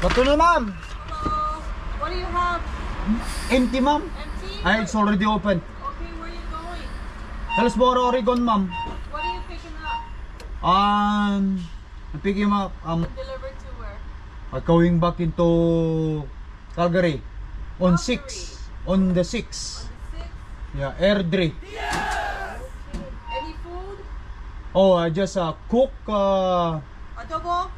Ito na, ma'am. Hello. What do you have? Empty, ma'am. Empty? Ay, it's already open. Okay, where are you going? Hillsboro, Oregon, ma'am. What are you picking up? I'm picking up, Delivered to where? going back into Calgary on 6. On the 6. On the 6th? Yeah, airdrie. Any food? Oh, I just cook. Adobo?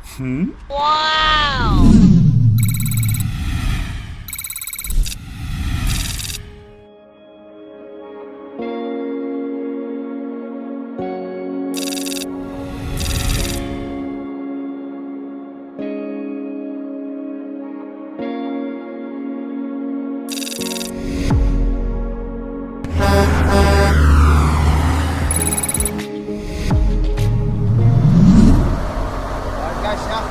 Alright guys, yeah.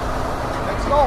Let's go.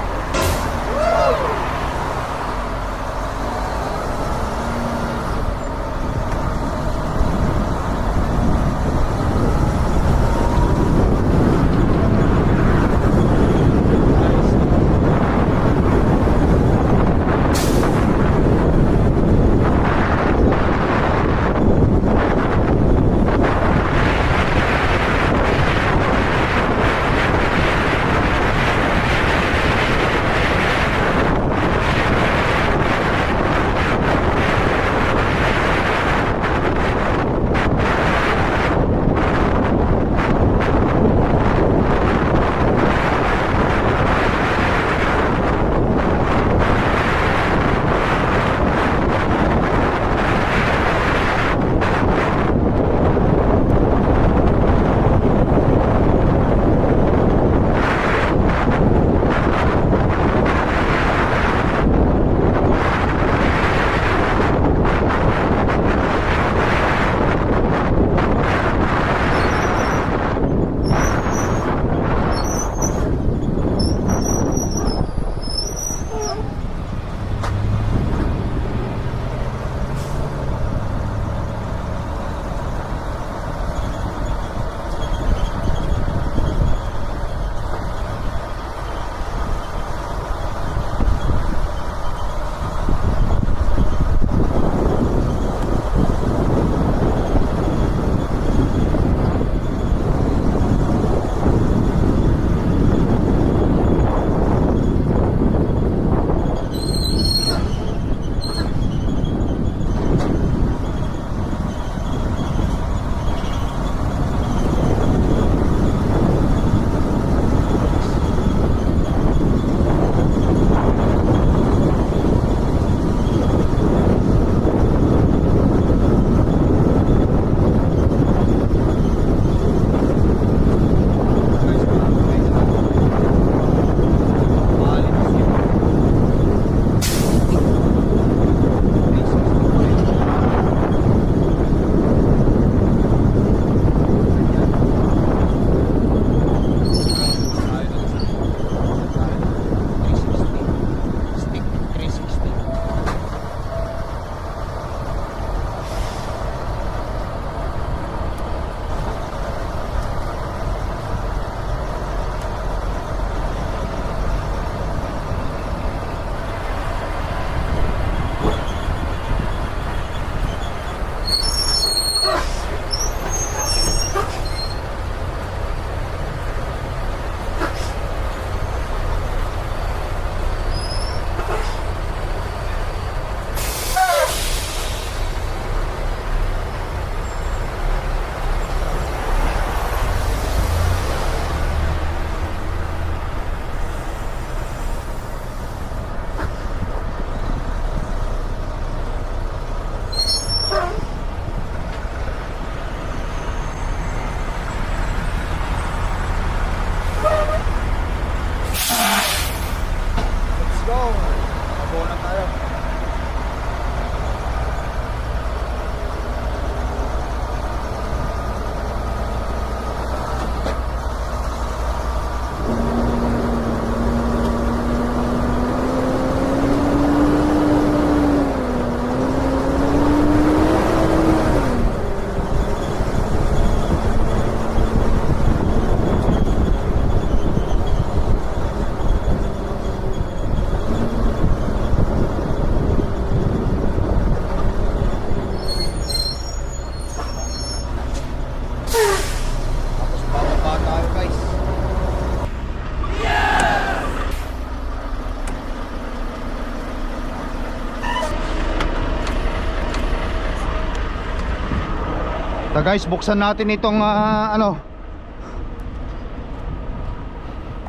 So guys, buksan natin itong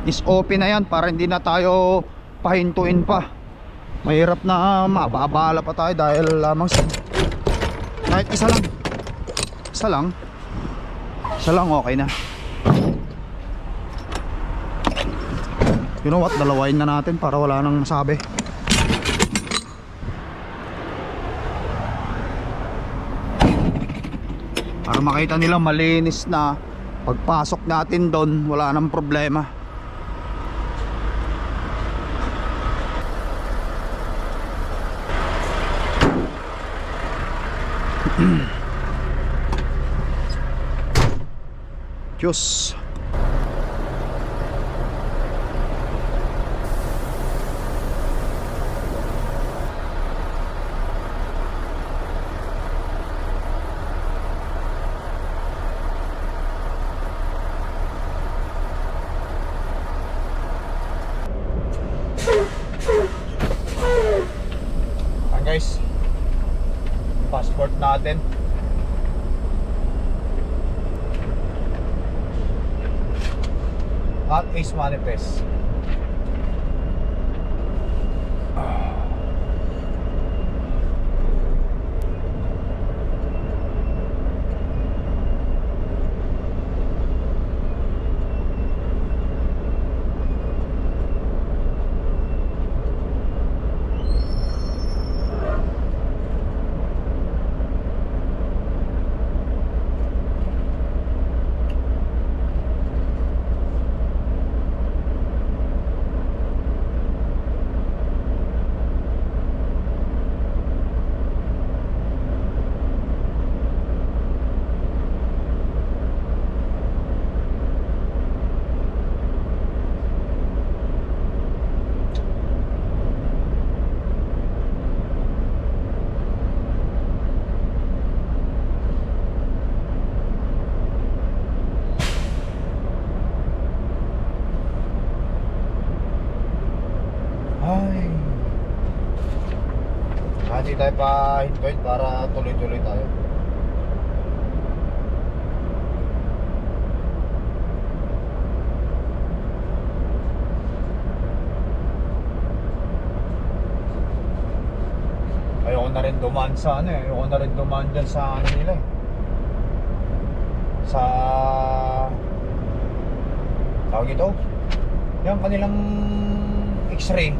is open na yan para hindi na tayo pahintuin pa. Mahirap na mababala pa tayo dahil lamang sa kahit isa lang okay na. You know what, dalawain na natin para wala nang masabi. Para makita nila malinis na pagpasok natin doon, wala nang problema. Diyos. Guys, passport natin. At Ace Manifest. Hindi tayo pa hintuin para tuloy-tuloy tayo. Ayoko na rin dumaan sa ayoko na rin dumaan dyan sa nila sa tawag ito yung kanilang x-ray.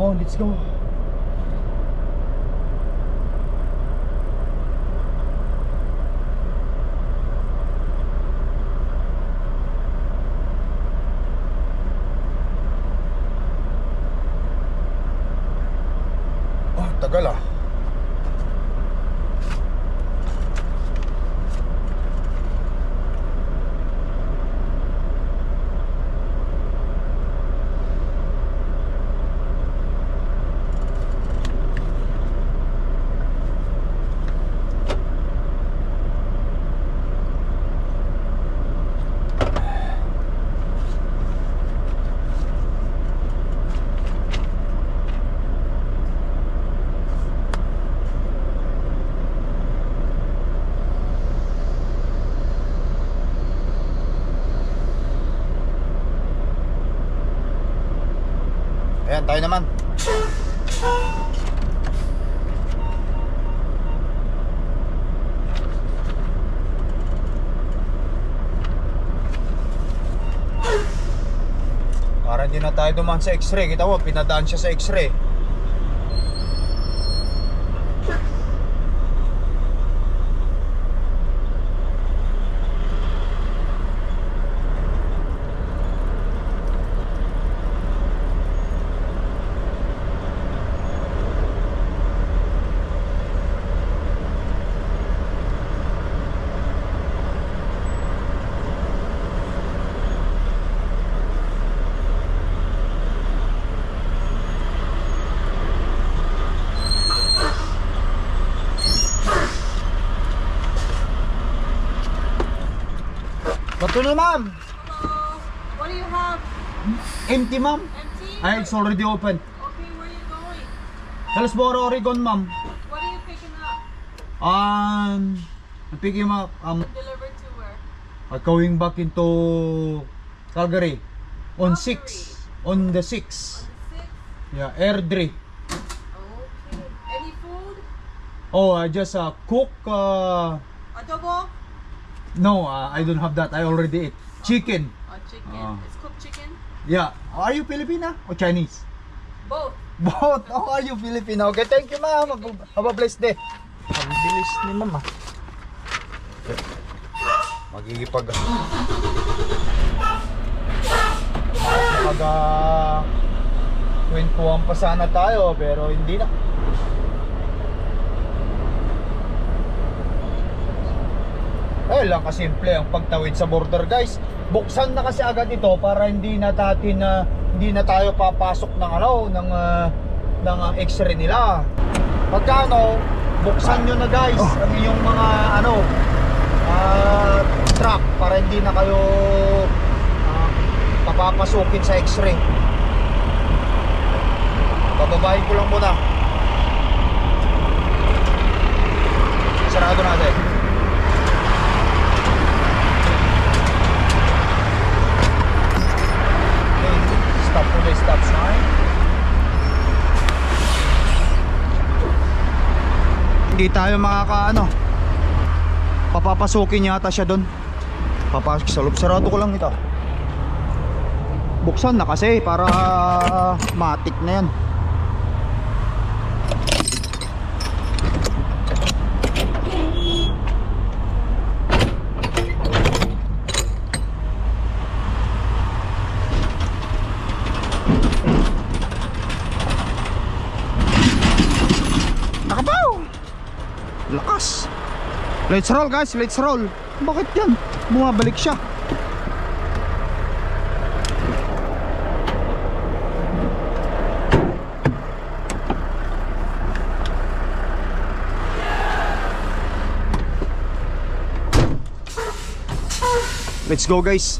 Oh, let's go. Oh, tagal ah. Ayan, tayo naman. Para hindi na tayo dumaan sa x-ray. Kita mo, pinadaan siya sa x-ray. Afternoon, ma'am. Hello. What do you have? Empty, ma'am. Empty? Ay, it's already open. Okay, where are you going? Hillsboro, Oregon, ma'am. What are you picking up? I'm picking up. Delivered to where? Going back into Calgary on Calgary. 6. On the 6. On the 6th? Yeah, Airdrie. Okay. Any food? Oh, I just cook. Adobo? No, I don't have that. I already ate. Chicken. Chicken. It's cooked chicken? Yeah. Are you Filipina or Chinese? Both. Both. Oh, are you Filipino? Okay, thank you, ma'am. Have a blessed day. Ang bilis ni mama. Magigipag kwentuhan pa sana tayo pero hindi na. Eh lang kasimple ang pagtawid sa border, guys. Buksan na kasi agad ito para hindi na tayo papasok ng ng X-ray nila. Pagkano buksan nyo na, guys, ang inyong mga truck para hindi na kayo papapasukin sa X-ray. Bababahin ko lang muna. Sarado natin. Okay, stop po na stop sign. Hindi tayo papapasukin yata siya doon. Papasok sa loob. Sarado ko lang ito. Buksan na kasi para matik na yan. Nakabaw! Lakas! Let's roll, guys, let's roll. Bakit yan? Bumabalik siya. Let's go, guys.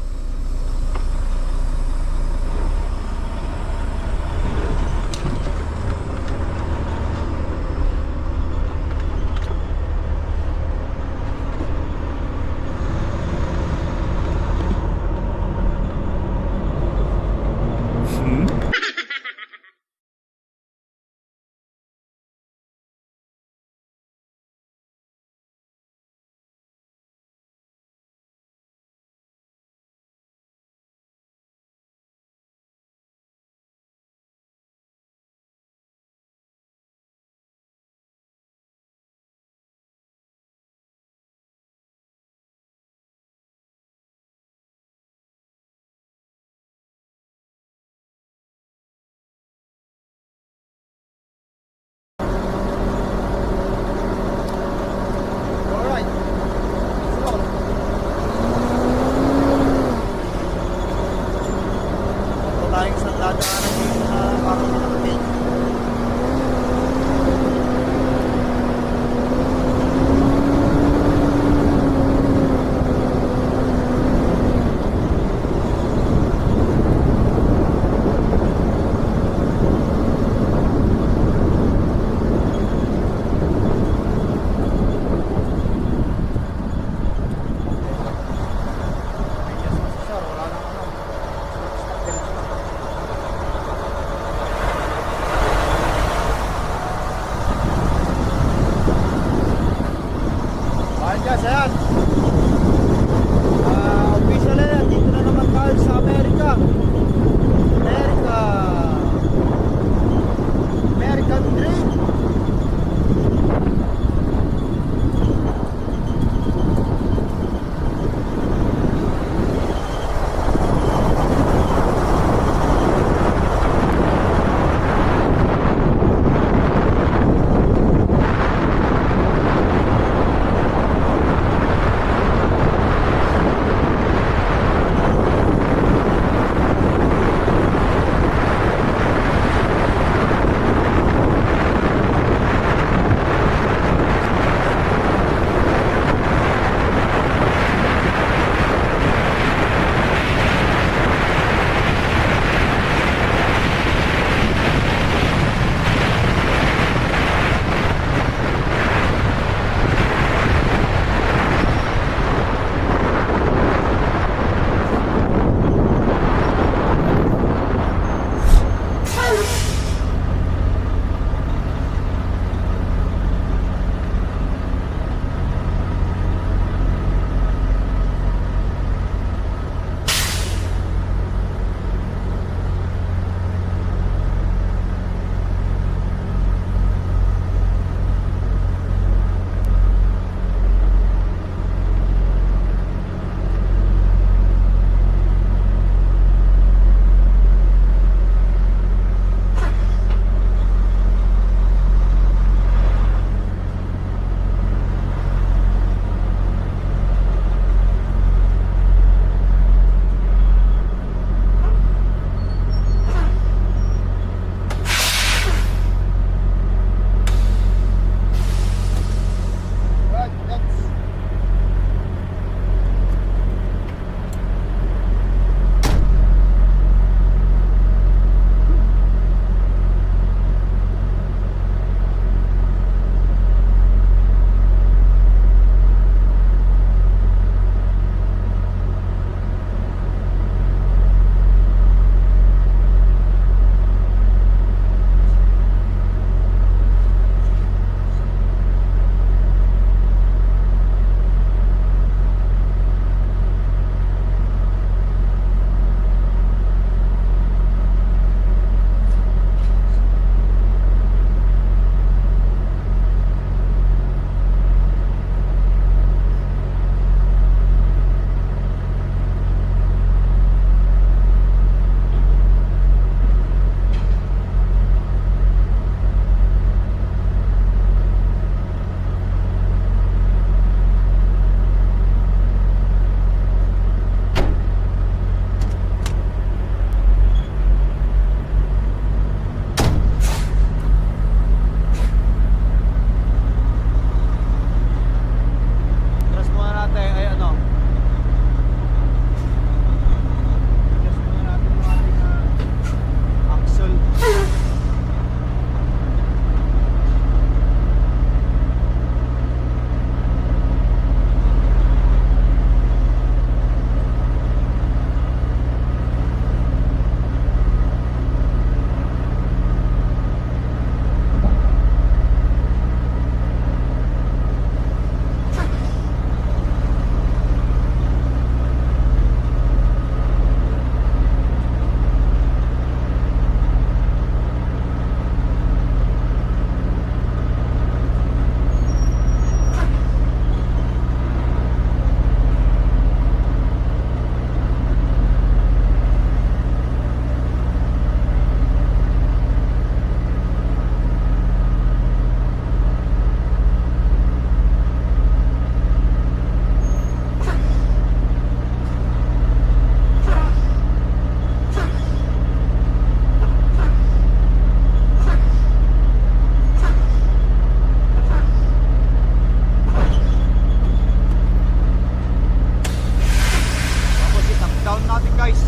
guys.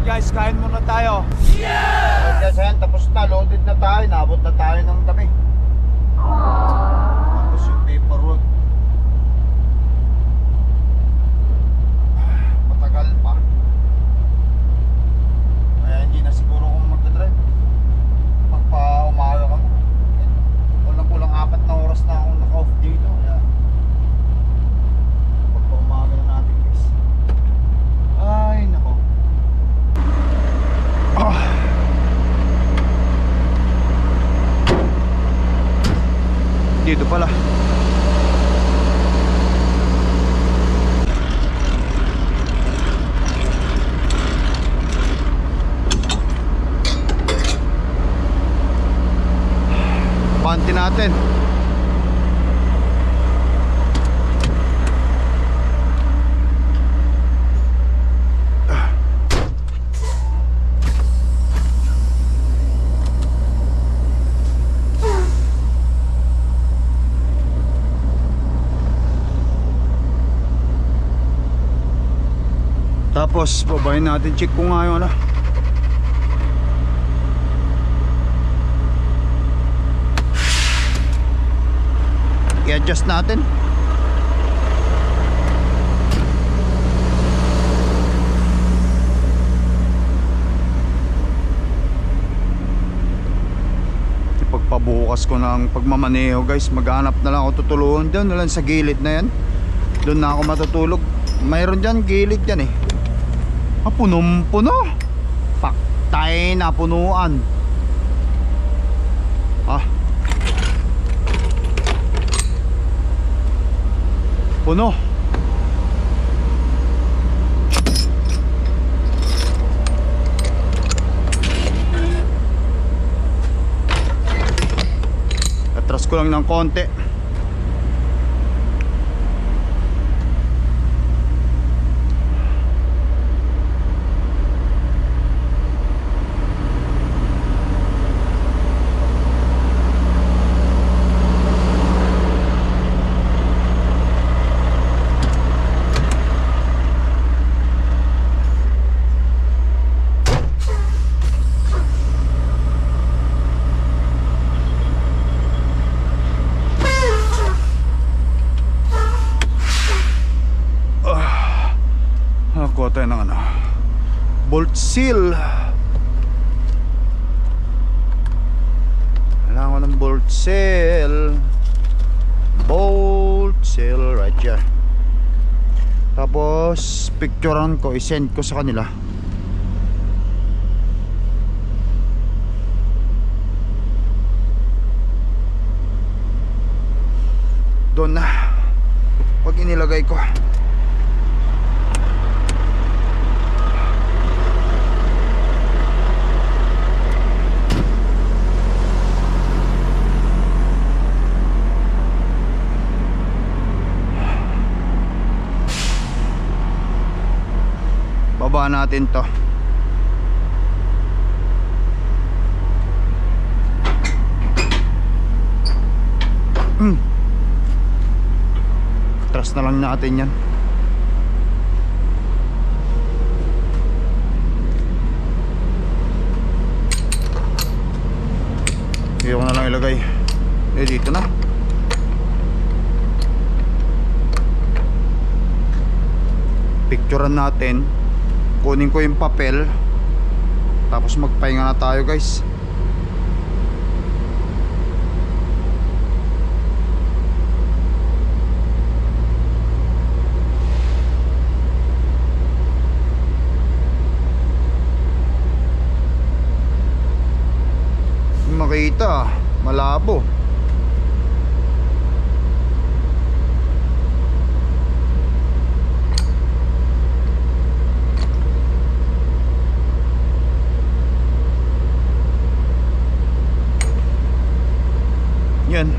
Guys, kain muna tayo. Yeah! Guys, ayan, tapos na, loaded na tayo, naabot na tayo ng gabi. Tapos yung paperwork. Matagal pa. Kaya hindi na siguro kung magdadrive. Pagpa-umaga ka mo. Kulang-kulang 4 na oras na akong naka-off dito. Kaya pagpa-umaga na natin guys. Ay, nako. Dito pala. Panty natin. Tapos babayin natin, check ko nga yung ano. I-adjust natin. Pagpabukas ko ng pagmamaneho guys, maghanap na lang ako tutulungan dyan, na lang sa gilid na yan. Doon na ako matutulog. Mayroon dyan gilid dyan eh. Punong-puno. Paktay na punuan. Puno. Atras ko lang ng konti. Nakakuha tayo ng ano, bolt seal. Kailangan ko ng bolt seal. Bolt seal right here. Tapos picturean ko, i-send ko sa kanila. Doon na pag inilagay ko. ibaba natin to. Trust na lang natin yan. Iyo ko na lang ilagay. Dito na. Picturean natin. Kunin ko yung papel. Tapos magpahinga na tayo, guys. Makita, malabo. Yan.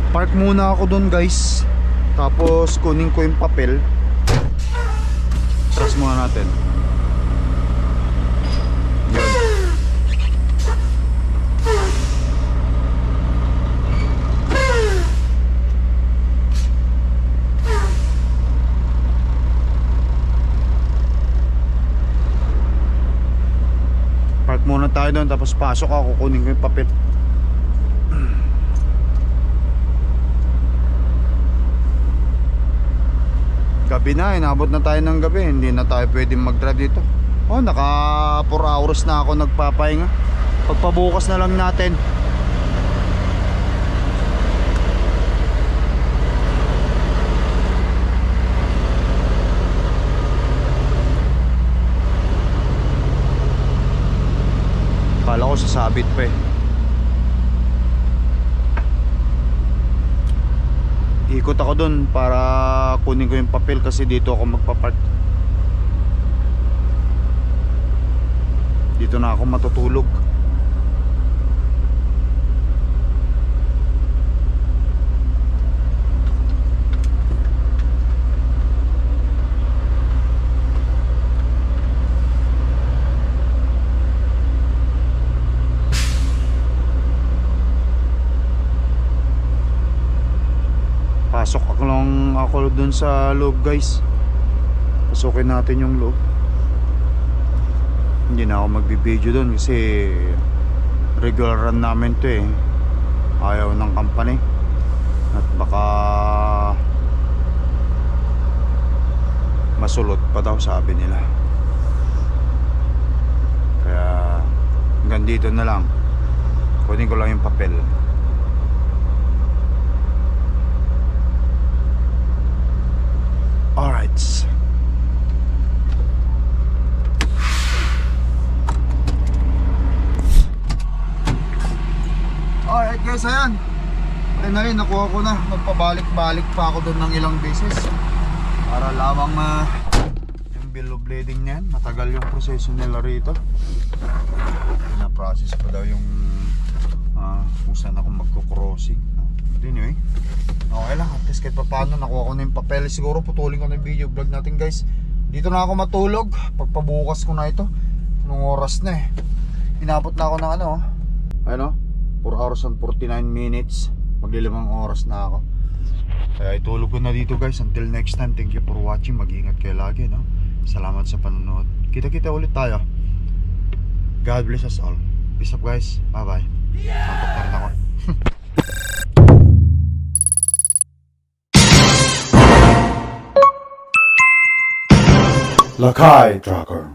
Park muna ako doon, guys. Tapos kunin ko yung papel. Trust muna natin. Yun. Park muna tayo doon, tapos pasok ako, kunin ko yung papel. Gabi na, inabot na tayo ng gabi. Hindi na tayo pwedeng mag-drive dito. Oh, naka 4 hours na ako nagpapahinga. Pagpabukas na lang natin. Kala ko sasabit pa eh. Ikot ako dun para kunin ko yung papel kasi dito ako magpapark. Dito na ako matutulog. Pasok ako dun sa loob, guys. Pasukin natin yung loob. Hindi na ako magbibideo dun kasi regular run namin to eh. Ayaw ng company. At baka masulot pa daw, sabi nila. Kaya hanggang dito na lang. Kunin ko lang yung papel. Alright. Alright guys, ayan. Finally, nakuha ko na. Magpabalik-balik pa ako doon ng ilang beses. Para lamang yung bill of lading niyan. Matagal yung proseso nila rito. Pina-process pa daw yung kung saan ako magko-crossing. Anyway, okay lang, at least kahit pa paano nakuha ko na yung papel. Siguro putulin ko na yung video vlog natin, guys. Dito na ako matulog. Pagpabukas ko na ito. Anong oras na eh. Inabot na ako ng ano 4 hours and 49 minutes. Maglilimang oras na ako. Kaya itulog ko na dito, guys. Until next time, thank you for watching. Mag-ingat kayo lagi, no? Salamat sa panonood. Kita-kita ulit tayo. God bless us all. Peace up, guys. Bye-bye. Santok na rin ako. Lakai Tracker.